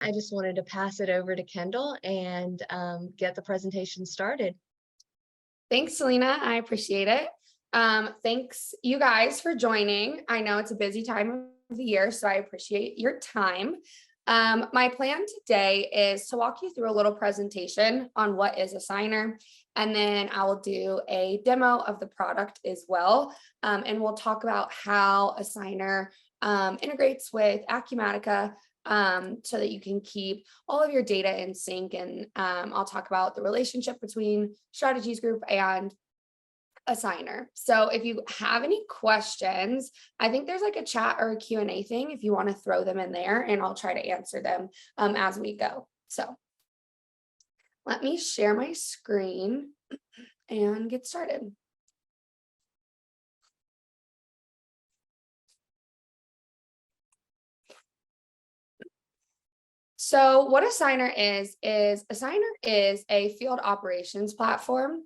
I just wanted to pass it over to Kendall and get the presentation started. Thanks, Selena. I appreciate it. Thanks you guys for joining. I know it's a busy time of the year, so I appreciate your time. My plan today is to walk you through a little presentation on what is Assignar, and then I will do a demo of the product as well. And we'll talk about how Assignar integrates with Acumatica so that you can keep all of your data in sync. And I'll talk about the relationship between Strategies Group and Assignar. So if you have any questions, I think there's like a chat or a Q&A thing if you want to throw them in there, and I'll try to answer them as we go. So let me share my screen and get started. So what Assignar is Assignar is a field operations platform.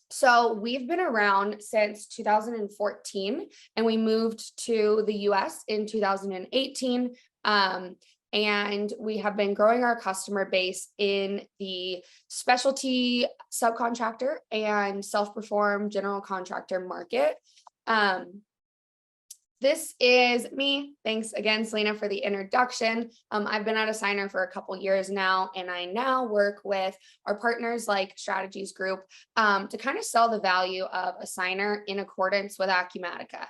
So we've been around since 2014, and we moved to the US in 2018. And we have been growing our customer base in the specialty subcontractor and self-perform general contractor market. This is me. Thanks again, Selena, for the introduction. I've been at Assignar for a couple years now, and I now work with our partners like Strategies Group to kind of sell the value of Assignar in accordance with Acumatica.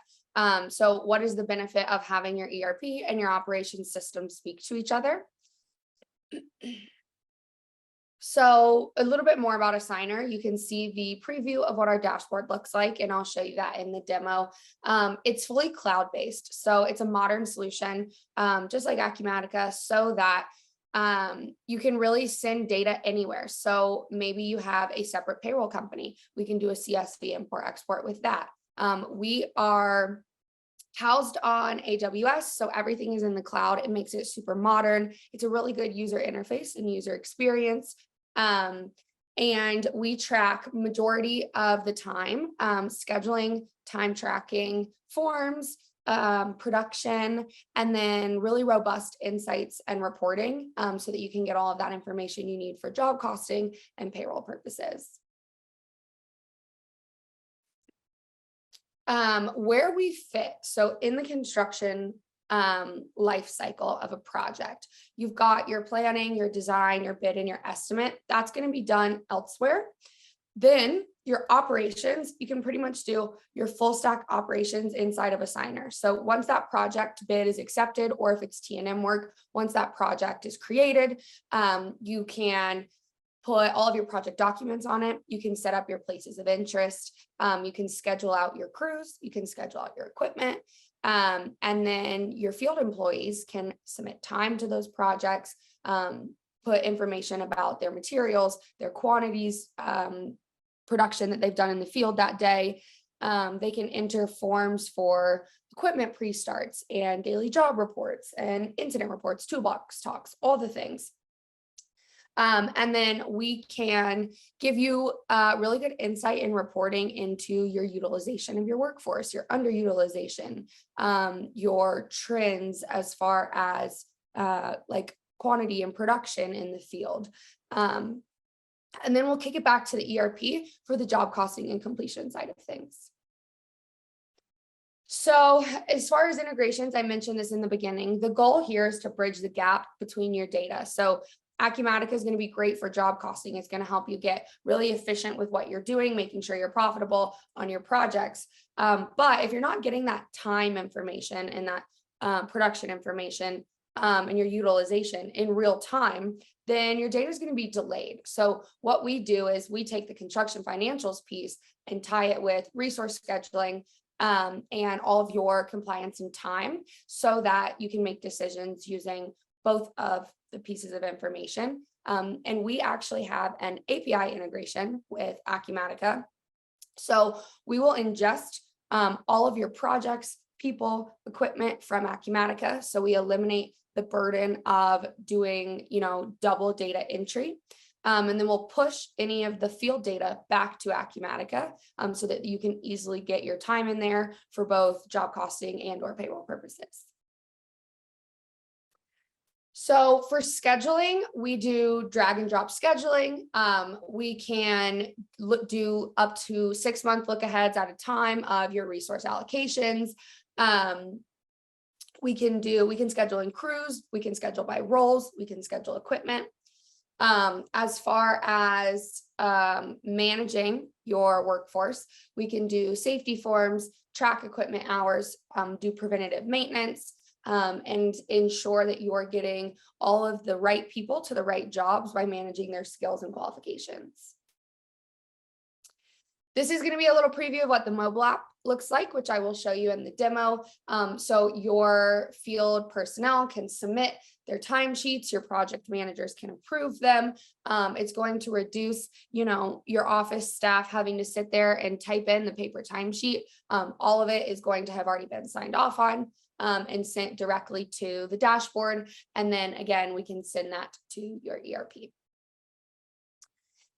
So what is the benefit of having your ERP and your operations system speak to each other? So a little bit more about Assignar. You can see the preview of what our dashboard looks like, and I'll show you that in the demo. It's fully cloud-based, so it's a modern solution, just like Acumatica, so that you can really send data anywhere. So maybe you have a separate payroll company. We can do a CSV import-export with that. We are housed on AWS, so everything is in the cloud. It makes it super modern. It's a really good user interface and user experience. And we track majority of the time, scheduling, time tracking, forms, production, and then really robust insights and reporting so that you can get all of that information you need for job costing and payroll purposes. Where we fit, so in the construction life cycle of a project, you've got your planning, your design, your bid, and your estimate. That's going to be done elsewhere. Then your operations, you can pretty much do your full stack operations inside of Assignar. So once that project bid is accepted, or if it's T&M work, once that project is created, you can put all of your project documents on it. You can set up your places of interest. You can schedule out your crews. You can schedule out your equipment. And then your field employees can submit time to those projects, put information about their materials, their quantities, production that they've done in the field that day. They can enter forms for equipment pre-starts and daily job reports and incident reports, toolbox talks, all the things. And then we can give you really good insight and reporting into your utilization of your workforce, your underutilization, your trends as far as like quantity and production in the field. And then we'll kick it back to the ERP for the job costing and completion side of things. So as far as integrations, I mentioned this in the beginning, the goal here is to bridge the gap between your data. So Acumatica is going to be great for job costing. It's going to help you get really efficient with what you're doing, making sure you're profitable on your projects. But if you're not getting that time information and that production information and your utilization in real time, then your data is going to be delayed. So what we do is we take the construction financials piece and tie it with resource scheduling and all of your compliance and time, so that you can make decisions using both of the pieces of information. And we actually have an API integration with Acumatica. So we will ingest all of your projects, people, equipment from Acumatica. So we eliminate the burden of doing, double data entry. And then we'll push any of the field data back to Acumatica so that you can easily get your time in there for both job costing and or payroll purposes. So for scheduling, we do drag and drop scheduling. We can do up to 6-month look aheads at a time of your resource allocations. We can schedule in crews, we can schedule by roles, we can schedule equipment. As far as managing your workforce, we can do safety forms, track equipment hours, do preventative maintenance, and ensure that you are getting all of the right people to the right jobs by managing their skills and qualifications. This is going to be a little preview of what the mobile app looks like, which I will show you in the demo. So your field personnel can submit their timesheets, your project managers can approve them. It's going to reduce, your office staff having to sit there and type in the paper timesheet. All of it is going to have already been signed off on and sent directly to the dashboard. And then again, we can send that to your ERP.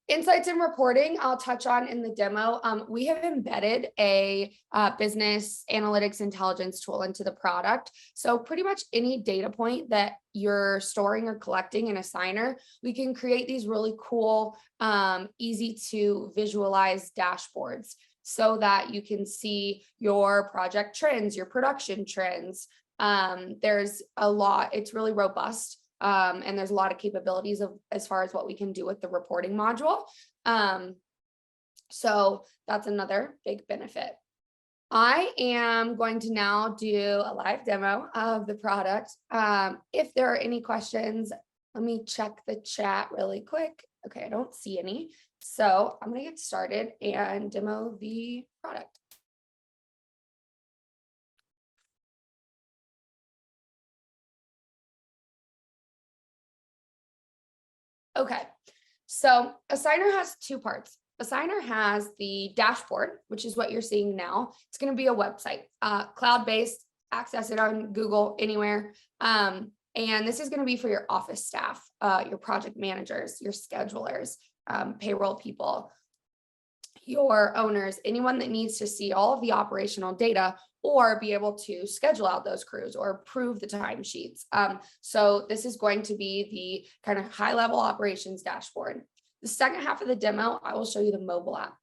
Insights and reporting, I'll touch on in the demo. We have embedded a business analytics intelligence tool into the product. So pretty much any data point that you're storing or collecting in Assignar, we can create these really cool, easy to visualize dashboards so that you can see your project trends, your production trends. There's a lot, it's really robust. And there's a lot of capabilities as far as what we can do with the reporting module. So that's another big benefit. I am going to now do a live demo of the product. If there are any questions, let me check the chat really quick. Okay, I don't see any. So I'm going to get started and demo the product. Okay, so Assignar has two parts. Assignar has the dashboard, which is what you're seeing now. It's going to be a website, cloud-based, access it on Google, anywhere. And this is going to be for your office staff, your project managers, your schedulers, payroll people, your owners, anyone that needs to see all of the operational data or be able to schedule out those crews or approve the timesheets. So this is going to be the kind of high level operations dashboard. The second half of the demo, I will show you the mobile app.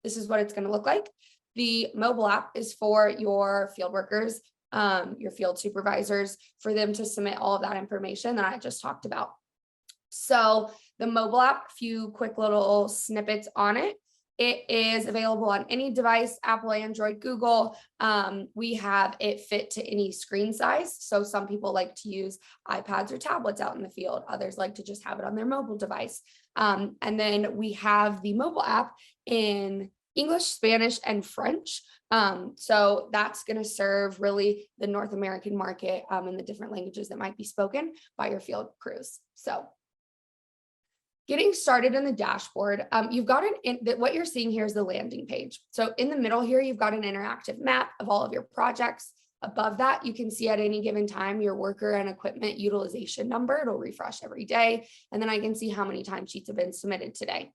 This is what it's going to look like. The mobile app is for your field workers, your field supervisors, for them to submit all of that information that I just talked about. So the mobile app, a few quick little snippets on it. It is available on any device, Apple, Android, Google. We have it fit to any screen size. So some people like to use iPads or tablets out in the field. Others like to just have it on their mobile device. And then we have the mobile app in English, Spanish, and French. So that's going to serve really the North American market and the different languages that might be spoken by your field crews. So getting started in the dashboard, you've got what you're seeing here is the landing page. So in the middle here, you've got an interactive map of all of your projects. Above that, you can see at any given time your worker and equipment utilization number. It'll refresh every day. And then I can see how many timesheets have been submitted today.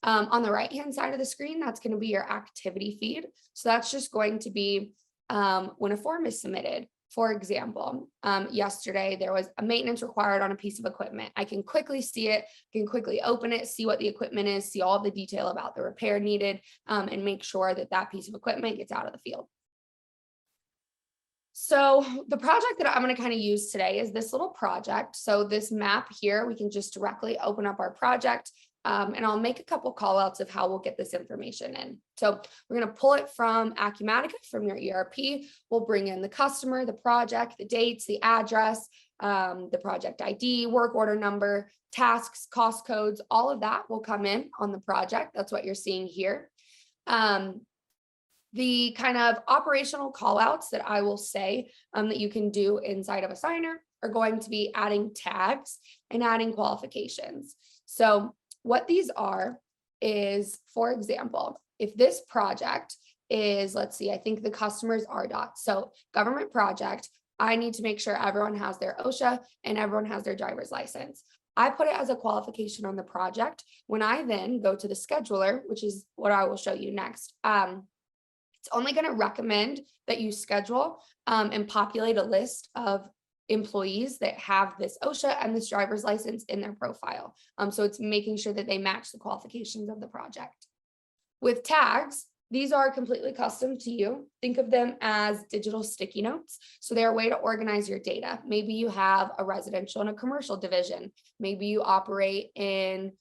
On the right-hand side of the screen, that's going to be your activity feed. So that's just going to be when a form is submitted. For example, yesterday there was a maintenance required on a piece of equipment. I can quickly see it, can quickly open it, see what the equipment is, see all the detail about the repair needed, and make sure that that piece of equipment gets out of the field. So the project that I'm going to kind of use today is this little project. So this map here, we can just directly open up our project. And I'll make a couple call outs of how we'll get this information in. So we're going to pull it from Acumatica, from your ERP. We'll bring in the customer, the project, the dates, the address, the project ID, work order number, tasks, cost codes, all of that will come in on the project. That's what you're seeing here. The kind of operational call outs that I will say that you can do inside of Assignar are going to be adding tags and adding qualifications. So what these are is, for example, if this project is, let's see, I think the customer is RDOT. So government project, I need to make sure everyone has their OSHA and everyone has their driver's license. I put it as a qualification on the project. When I then go to the scheduler, which is what I will show you next, it's only going to recommend that you schedule and populate a list of employees that have this OSHA and this driver's license in their profile. So it's making sure that they match the qualifications of the project. With tags, these are completely custom to you. Think of them as digital sticky notes. So they're a way to organize your data. Maybe you have a residential and a commercial division. Maybe you operate in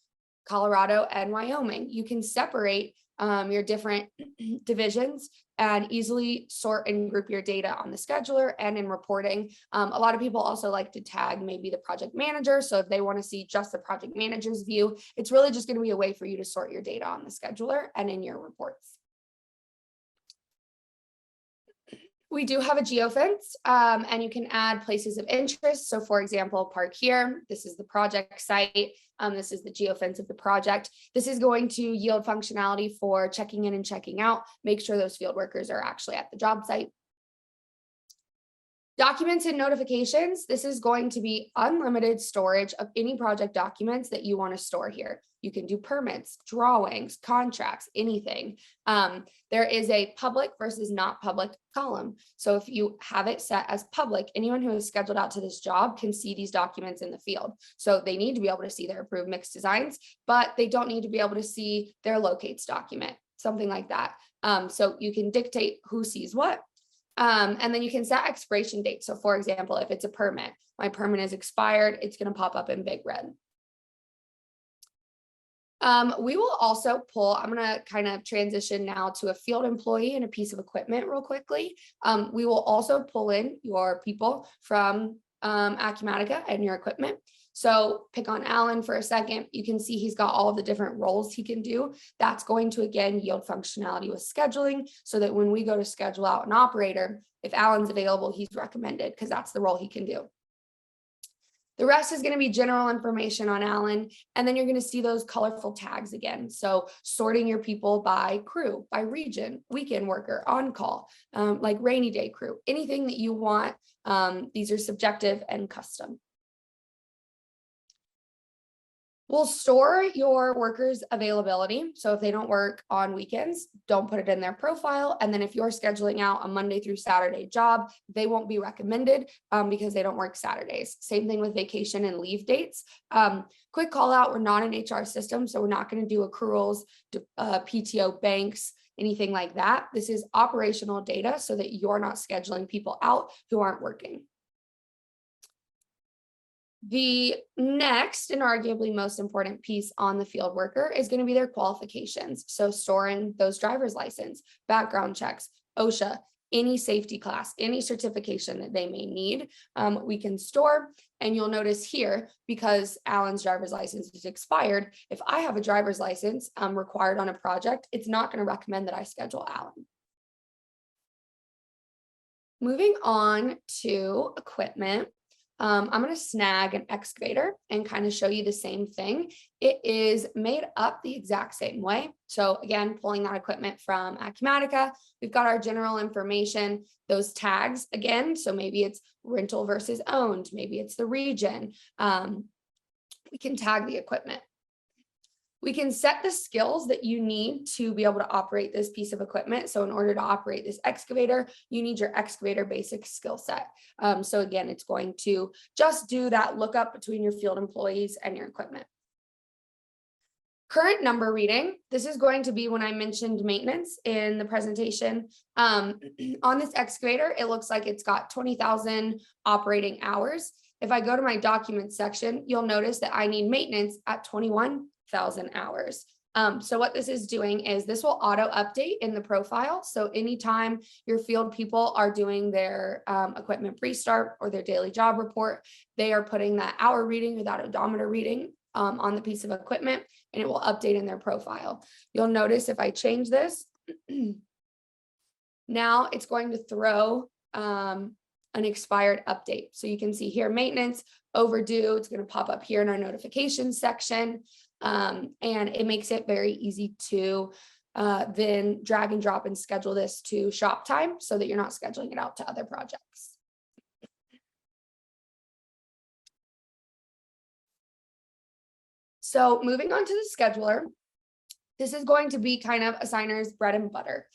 Colorado and Wyoming. You can separate your different divisions and easily sort and group your data on the scheduler and in reporting. A lot of people also like to tag maybe the project manager. So if they want to see just the project manager's view, it's really just going to be a way for you to sort your data on the scheduler and in your reports. We do have a geofence, and you can add places of interest. So for example, park here, this is the project site. This is the geofence of the project. This is going to yield functionality for checking in and checking out, make sure those field workers are actually at the job site. Documents and notifications. This is going to be unlimited storage of any project documents that you want to store here. You can do permits, drawings, contracts, anything. There is a public versus not public column. So if you have it set as public, anyone who is scheduled out to this job can see these documents in the field. So they need to be able to see their approved mixed designs, but they don't need to be able to see their locates document, something like that. So you can dictate who sees what. And then you can set expiration dates. So for example, if it's a permit, my permit is expired, it's going to pop up in big red. We will also pull, I'm going to kind of transition now to a field employee and a piece of equipment real quickly. We will also pull in your people from Acumatica and your equipment. So pick on Alan for a second. You can see he's got all of the different roles he can do. That's going to, again, yield functionality with scheduling so that when we go to schedule out an operator, if Alan's available, he's recommended because that's the role he can do. The rest is going to be general information on Alan, and then you're going to see those colorful tags again. So sorting your people by crew, by region, weekend worker, on call, like rainy day crew, anything that you want. These are subjective and custom. We'll store your workers' availability. So if they don't work on weekends, don't put it in their profile. And then if you're scheduling out a Monday through Saturday job, they won't be recommended because they don't work Saturdays. Same thing with vacation and leave dates. Quick call out, we're not an HR system, so we're not going to do accruals, PTO banks, anything like that. This is operational data so that you're not scheduling people out who aren't working. The next and arguably most important piece on the field worker is going to be their qualifications. So storing those driver's license, background checks, OSHA, any safety class, any certification that they may need, we can store. And you'll notice here, because Alan's driver's license is expired, if I have a driver's license required on a project, it's not going to recommend that I schedule Alan. Moving on to equipment. I'm going to snag an excavator and kind of show you the same thing. It is made up the exact same way. So again, pulling that equipment from Acumatica, we've got our general information, those tags again. So maybe it's rental versus owned, maybe it's the region. We can tag the equipment. We can set the skills that you need to be able to operate this piece of equipment. So in order to operate this excavator, you need your excavator basic skill set. So again, it's going to just do that lookup between your field employees and your equipment. Current number reading, this is going to be when I mentioned maintenance in the presentation. On this excavator, it looks like it's got 20,000 operating hours. If I go to my documents section, you'll notice that I need maintenance at 21,000 hours. So what this is doing is this will auto update in the profile. So anytime your field people are doing their equipment pre-start or their daily job report, they are putting that hour reading or that odometer reading on the piece of equipment, and it will update in their profile. You'll notice if I change this, now it's going to throw an expired update. So you can see here, maintenance, overdue, it's going to pop up here in our notifications section. And it makes it very easy to then drag and drop and schedule this to shop time so that you're not scheduling it out to other projects. So moving on to the scheduler, this is going to be kind of Assigner's bread and butter.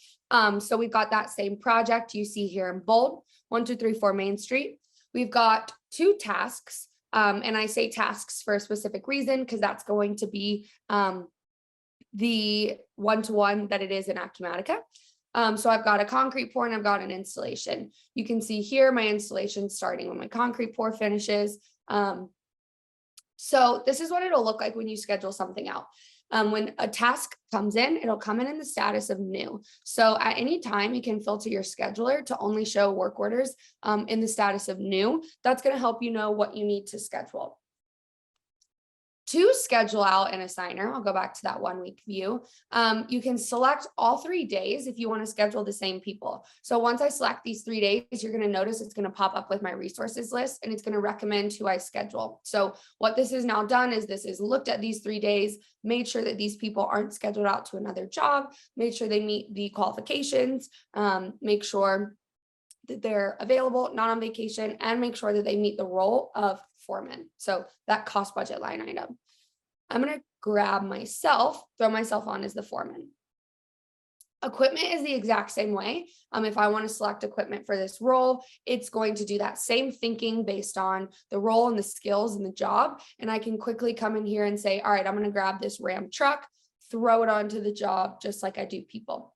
So we've got that same project you see here in bold, 1234 Main Street. We've got 2 tasks, and I say tasks for a specific reason because that's going to be the one-to-one that it is in Acumatica. So I've got a concrete pour and I've got an installation. You can see here my installation starting when my concrete pour finishes. So this is what it'll look like when you schedule something out. When a task comes in, it'll come in the status of new. So at any time, you can filter your scheduler to only show work orders in the status of new. That's going to help you know what you need to schedule. To schedule out an assigner, I'll go back to that 1 week view. You can select all 3 days if you want to schedule the same people. So once I select these 3 days, you're going to notice it's going to pop up with my resources list and it's going to recommend who I schedule. So what this has now done is this is looked at these 3 days, made sure that these people aren't scheduled out to another job, made sure they meet the qualifications, make sure that they're available, not on vacation, and make sure that they meet the role of foreman. So that cost budget line item. I'm going to grab myself, throw myself on as the foreman. Equipment is the exact same way. If I want to select equipment for this role, it's going to do that same thinking based on the role and the skills and the job. And I can quickly come in here and say, all right, I'm going to grab this Ram truck, throw it onto the job, just like I do people.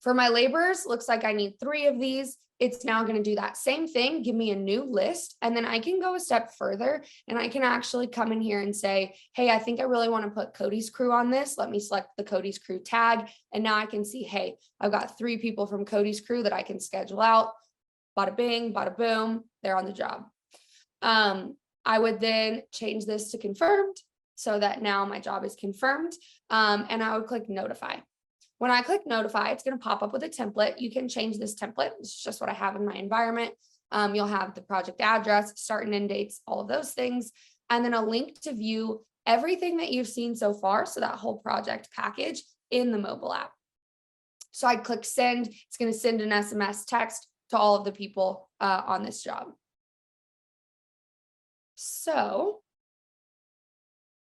For my laborers, looks like I need 3 of these. It's now going to do that same thing, give me a new list, and then I can go a step further and I can actually come in here and say, hey, I think I really want to put Cody's crew on this. Let me select the Cody's crew tag. And now I can see, hey, I've got 3 people from Cody's crew that I can schedule out. Bada bing, bada boom, they're on the job. I would then change this to confirmed so that now my job is confirmed. And I would click notify. When I click notify, it's going to pop up with a template. You can change this template. It's just what I have in my environment. You'll have the project address, start and end dates, all of those things, and then a link to view everything that you've seen so far. So that whole project package in the mobile app. So I click send. It's going to send an SMS text to all of the people on this job. So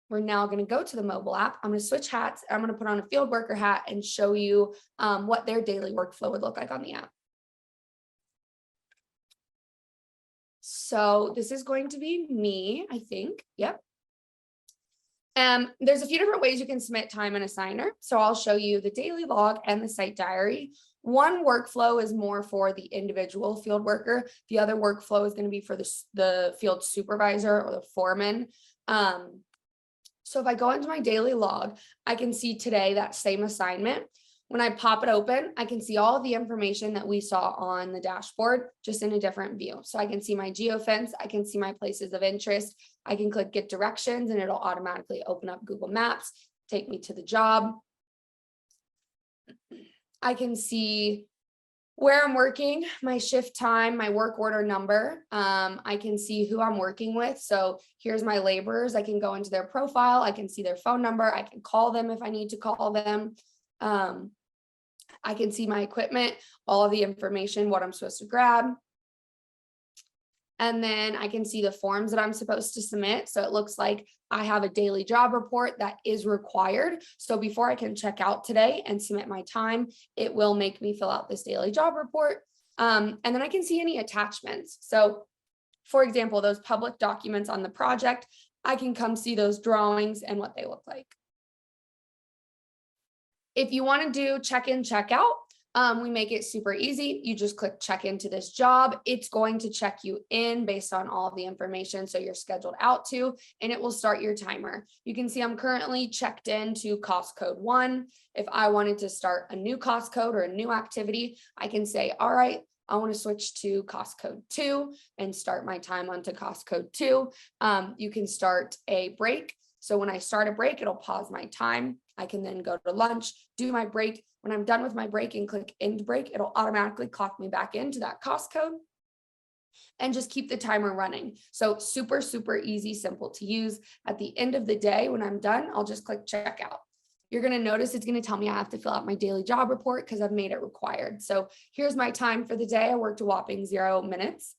we're now going to go to the mobile app. I'm going to switch hats. I'm going to put on a field worker hat and show you what their daily workflow would look like on the app. So this is going to be me, I think. Yep. There's a few different ways you can submit time in Assignar. So I'll show you the daily log and the site diary. One workflow is more for the individual field worker. The other workflow is going to be for the field supervisor or the foreman. So if I go into my daily log, I can see today that same assignment. When I pop it open, I can see all the information that we saw on the dashboard, just in a different view. So I can see my geofence, I can see my places of interest. I can click get directions and it'll automatically open up Google Maps, take me to the job. I can see where I'm working, my shift time, my work order number. I can see who I'm working with. So here's my laborers. I can go into their profile. I can see their phone number. I can call them if I need to call them. I can see my equipment, all of the information, what I'm supposed to grab. And then I can see the forms that I'm supposed to submit. So it looks like I have a daily job report that is required. So before I can check out today and submit my time, it will make me fill out this daily job report. And then I can see any attachments. So for example, those public documents on the project, I can come see those drawings and what they look like. If you want to do check-in, check-out, we make it super easy. You just click check into this job. It's going to check you in based on all of the information. So you're scheduled out to, and it will start your timer. You can see I'm currently checked into cost code 1. If I wanted to start a new cost code or a new activity, I can say, all right, I want to switch to cost code 2 and start my time onto cost code 2. You can start a break. So when I start a break, it'll pause my time. I can then go to lunch, do my break. When I'm done with my break and click end break, it'll automatically clock me back into that cost code and just keep the timer running. So super, super easy, simple to use. At the end of the day, when I'm done, I'll just click check out. You're going to notice it's going to tell me I have to fill out my daily job report because I've made it required. So here's my time for the day. I worked a whopping 0 minutes.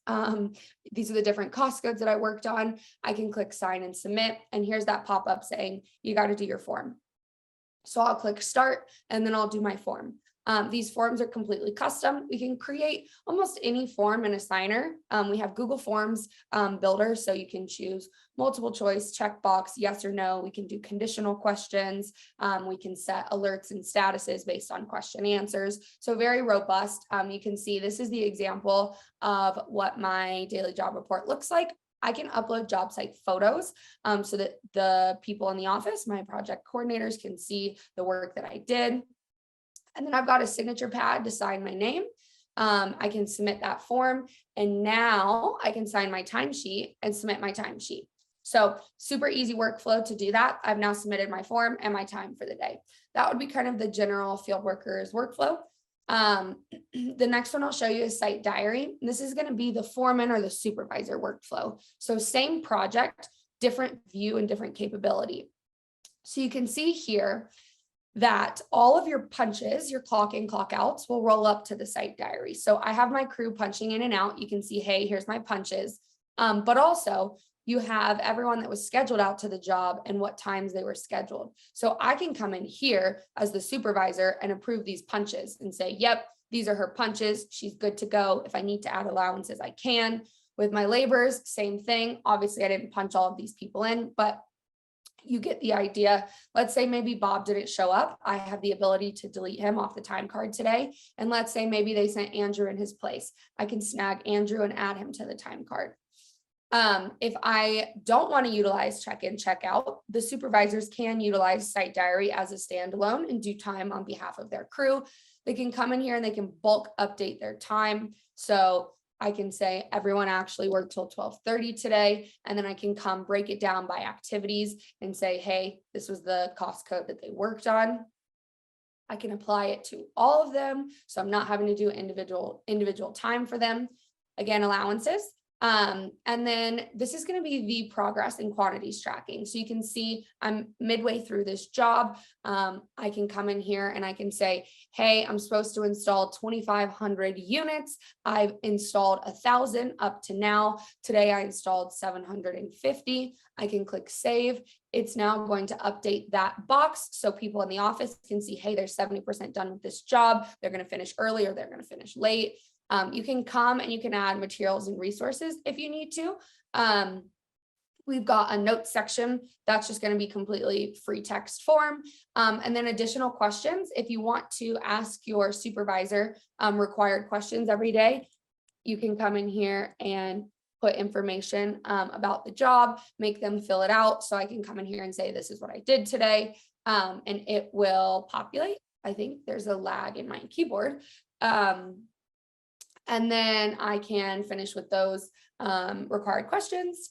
These are the different cost codes that I worked on. I can click sign and submit. And here's that pop-up saying, you got to do your form. So I'll click start and then I'll do my form. These forms are completely custom. We can create almost any form in Assignar. We have Google Forms builder, so you can choose multiple choice, checkbox, yes or no. We can do conditional questions. We can set alerts and statuses based on question answers. So very robust. You can see this is the example of what my daily job report looks like. I can upload job site photos so that the people in the office, my project coordinators, can see the work that I did. And then I've got a signature pad to sign my name. I can submit that form, and now I can sign my timesheet and submit my timesheet. So super easy workflow to do that. I've now submitted my form and my time for the day. That would be kind of the general field workers workflow. The next one I'll show you is site diary. This is going to be the foreman or the supervisor workflow. So same project, different view and different capability. So you can see here that all of your punches, your clock in, clock outs, will roll up to the site diary. So I have my crew punching in and out. You can see, hey, here's my punches. But also you have everyone that was scheduled out to the job and what times they were scheduled. So I can come in here as the supervisor and approve these punches and say, yep, these are her punches. She's good to go. If I need to add allowances, I can. With my laborers, same thing. Obviously, I didn't punch all of these people in, but you get the idea. Let's say maybe Bob didn't show up. I have the ability to delete him off the time card today. And let's say maybe they sent Andrew in his place. I can snag Andrew and add him to the time card. If I don't want to utilize check-in, check-out, the supervisors can utilize site diary as a standalone and do time on behalf of their crew. They can come in here and they can bulk update their time. So I can say everyone actually worked till 12:30 today, and then I can come break it down by activities and say, hey, this was the cost code that they worked on. I can apply it to all of them, so I'm not having to do individual time for them. Again, allowances. And then this is going to be the progress and quantities tracking. So you can see I'm midway through this job. I can come in here and I can say, hey, I'm supposed to install 2,500 units. I've installed 1,000 up to now. Today I installed 750. I can click save. It's now going to update that box so people in the office can see, hey, they're 70% done with this job. They're going to finish early or they're going to finish late. You can come and you can add materials and resources if you need to. We've got a notes section that's just going to be completely free text form. And then additional questions. If you want to ask your supervisor required questions every day, you can come in here and put information about the job, make them fill it out. So I can come in here and say, this is what I did today. And it will populate. I think there's a lag in my keyboard. And then I can finish with those required questions.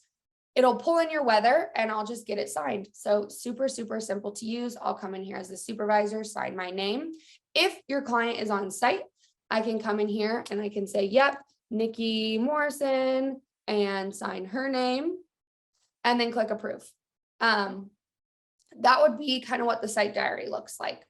It'll pull in your weather and I'll just get it signed. So super, super simple to use. I'll come in here as the supervisor, sign my name. If your client is on site, I can come in here and I can say, yep, Nikki Morrison, and sign her name and then click approve. That would be kind of what the site diary looks like.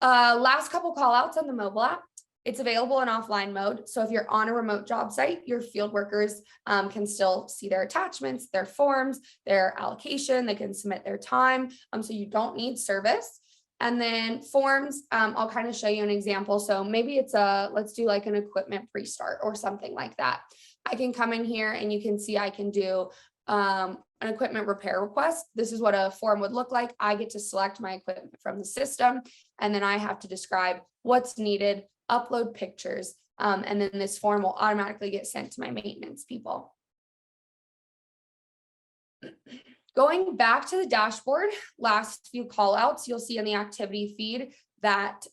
Last couple call outs on the mobile app. It's available in offline mode. So if you're on a remote job site, your field workers can still see their attachments, their forms, their allocation, they can submit their time. So you don't need service. And then forms, I'll kind of show you an example. So maybe it's let's do like an equipment pre-start or something like that. I can come in here and you can see I can do an equipment repair request. This is what a form would look like. I get to select my equipment from the system, and then I have to describe what's needed, upload pictures, and then this form will automatically get sent to my maintenance people. Going back to the dashboard, last few call outs, you'll see in the activity feed that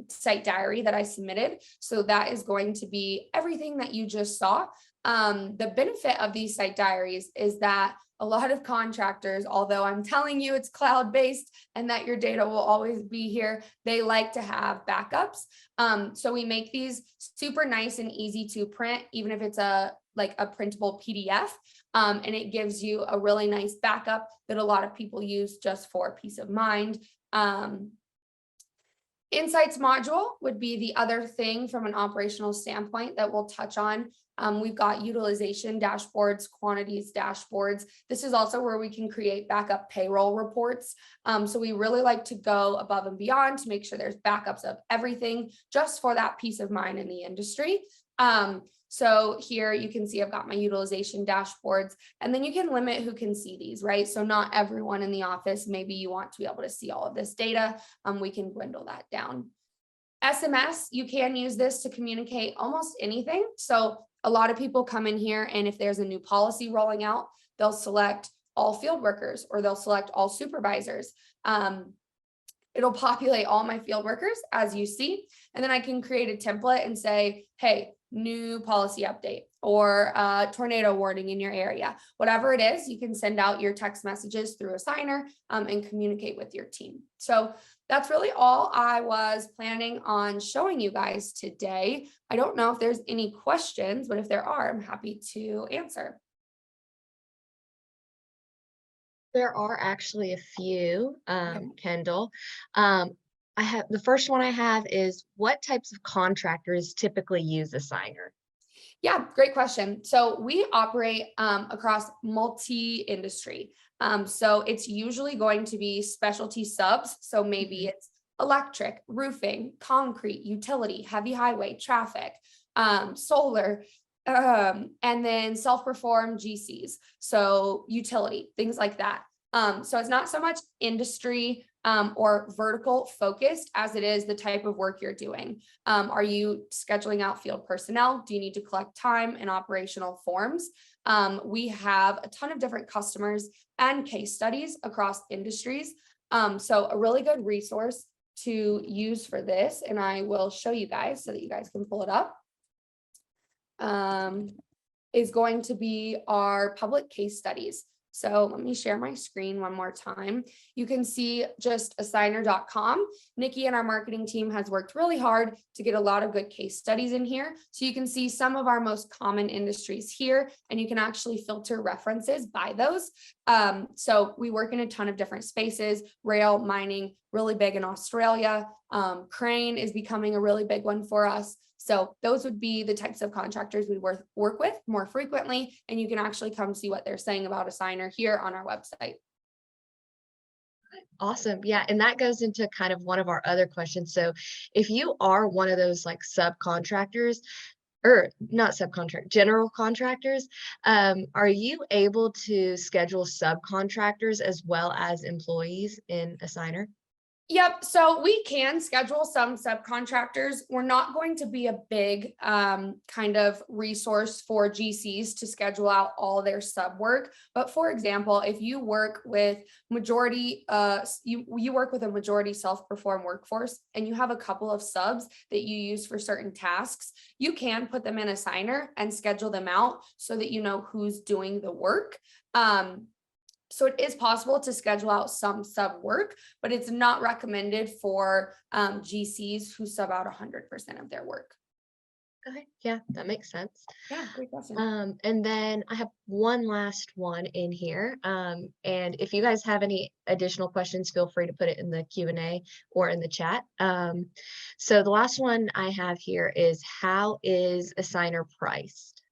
site diary that I submitted. So that is going to be everything that you just saw. The benefit of these site diaries is that a lot of contractors, although I'm telling you it's cloud-based and that your data will always be here, they like to have backups. So we make these super nice and easy to print, even if it's like a printable PDF. And it gives you a really nice backup that a lot of people use just for peace of mind. Insights module would be the other thing from an operational standpoint that we'll touch on We've got utilization dashboards, quantities dashboards. This is also where we can create backup payroll reports. So we really like to go above and beyond to make sure there's backups of everything just for that peace of mind in the industry. So here you can see I've got my utilization dashboards, and then you can limit who can see these, right? So not everyone in the office, maybe you want to be able to see all of this data. We can dwindle that down. SMS, you can use this to communicate almost anything. So a lot of people come in here, and if there's a new policy rolling out, they'll select all field workers or they'll select all supervisors. It'll populate all my field workers as you see, and then I can create a template and say, hey, new policy update or tornado warning in your area. Whatever it is, you can send out your text messages through Assignar and communicate with your team. So that's really all I was planning on showing you guys today. I don't know if there's any questions, but if there are, I'm happy to answer. There are actually a few, Okay. Kendall. The first one I have is, what types of contractors typically use Assignar? Yeah, great question. So we operate across multi-industry. So it's usually going to be specialty subs. So maybe it's electric, roofing, concrete, utility, heavy highway, traffic, solar, and then self-perform GCs. So utility, things like that. So it's not so much industry or vertical focused as it is the type of work you're doing. Are you scheduling out field personnel? Do you need to collect time and operational forms? We have a ton of different customers and case studies across industries. So a really good resource to use for this, and I will show you guys so that you guys can pull it up, is going to be our public case studies. So let me share my screen one more time. You can see just assignar.com. Nikki and our marketing team has worked really hard to get a lot of good case studies in here. So you can see some of our most common industries here, and you can actually filter references by those. So we work in a ton of different spaces: rail, mining, really big in Australia. Crane is becoming a really big one for us. So those would be the types of contractors we work with more frequently, and you can actually come see what they're saying about Assignar here on our website. Awesome. Yeah. And that goes into kind of one of our other questions. So if you are one of those like subcontractors, or not subcontract, general contractors, are you able to schedule subcontractors as well as employees in Assignar? Yep. So we can schedule some subcontractors. We're not going to be a big kind of resource for GCs to schedule out all their sub work. But for example, if you work with majority, you work with a majority self-perform workforce, and you have a couple of subs that you use for certain tasks, you can put them in Assignar and schedule them out so that you know who's doing the work. So it is possible to schedule out some sub work, but it's not recommended for GCs who sub out 100% of their work. Okay, yeah, that makes sense. Yeah, great question. And then I have one last one in here. And if you guys have any additional questions, feel free to put it in the Q&A or in the chat. So the last one I have here is, how is Assignar priced?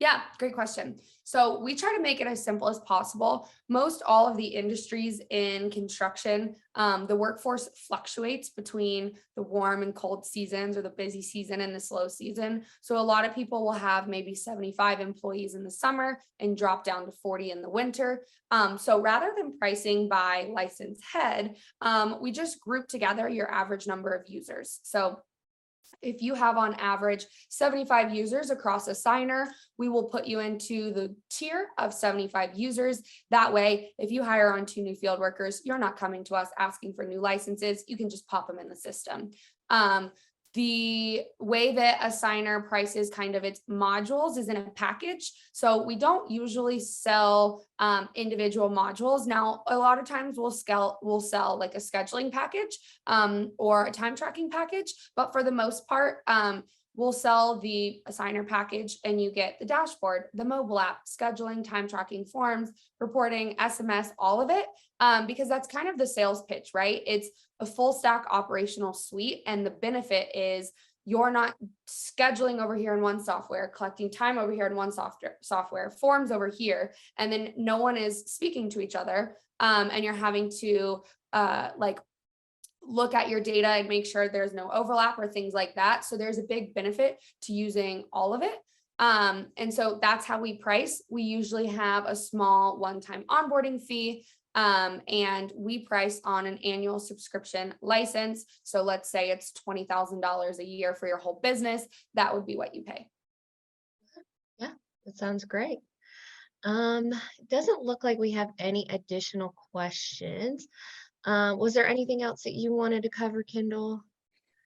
Yeah, great question. So we try to make it as simple as possible. Most all of the industries in construction, the workforce fluctuates between the warm and cold seasons, or the busy season and the slow season. So a lot of people will have maybe 75 employees in the summer and drop down to 40 in the winter. So rather than pricing by license head, we just group together your average number of users. So if you have on average 75 users across Assignar, we will put you into the tier of 75 users. That way, if you hire on 2 new field workers, you're not coming to us asking for new licenses. You can just pop them in the system. The way that Assignar prices kind of its modules is in a package. So we don't usually sell individual modules. Now, a lot of times we'll sell like a scheduling package or a time tracking package, but for the most part, we'll sell the Assignar package, and you get the dashboard, the mobile app, scheduling, time tracking, forms, reporting, SMS, all of it, because that's kind of the sales pitch, right? It's a full stack operational suite, and the benefit is you're not scheduling over here in one software, collecting time over here in one software, forms over here, and then no one is speaking to each other. And you're having to like look at your data and make sure there's no overlap or things like that. So there's a big benefit to using all of it. And so that's how we price. We usually have a small one-time onboarding fee, and we price on an annual subscription license. So let's say it's $20,000 a year for your whole business. That would be what you pay. Yeah, that sounds great. It doesn't look like we have any additional questions. Was there anything else that you wanted to cover, Kendall?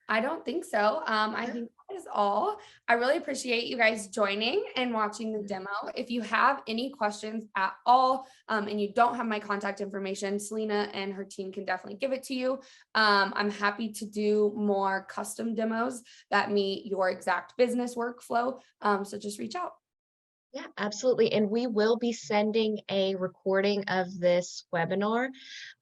I don't think so. I Yeah. think that is all. I really appreciate you guys joining and watching the demo. If you have any questions at all, and you don't have my contact information, Selena and her team can definitely give it to you. I'm happy to do more custom demos that meet your exact business workflow. So just reach out. Yeah, absolutely. And we will be sending a recording of this webinar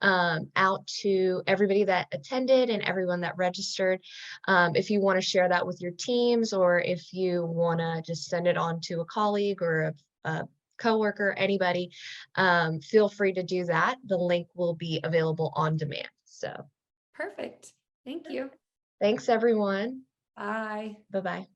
out to everybody that attended and everyone that registered. If you want to share that with your teams, or if you want to just send it on to a colleague or a coworker, anybody, feel free to do that. The link will be available on demand. So Perfect. Thank you. thanks, everyone. Bye. Bye-bye.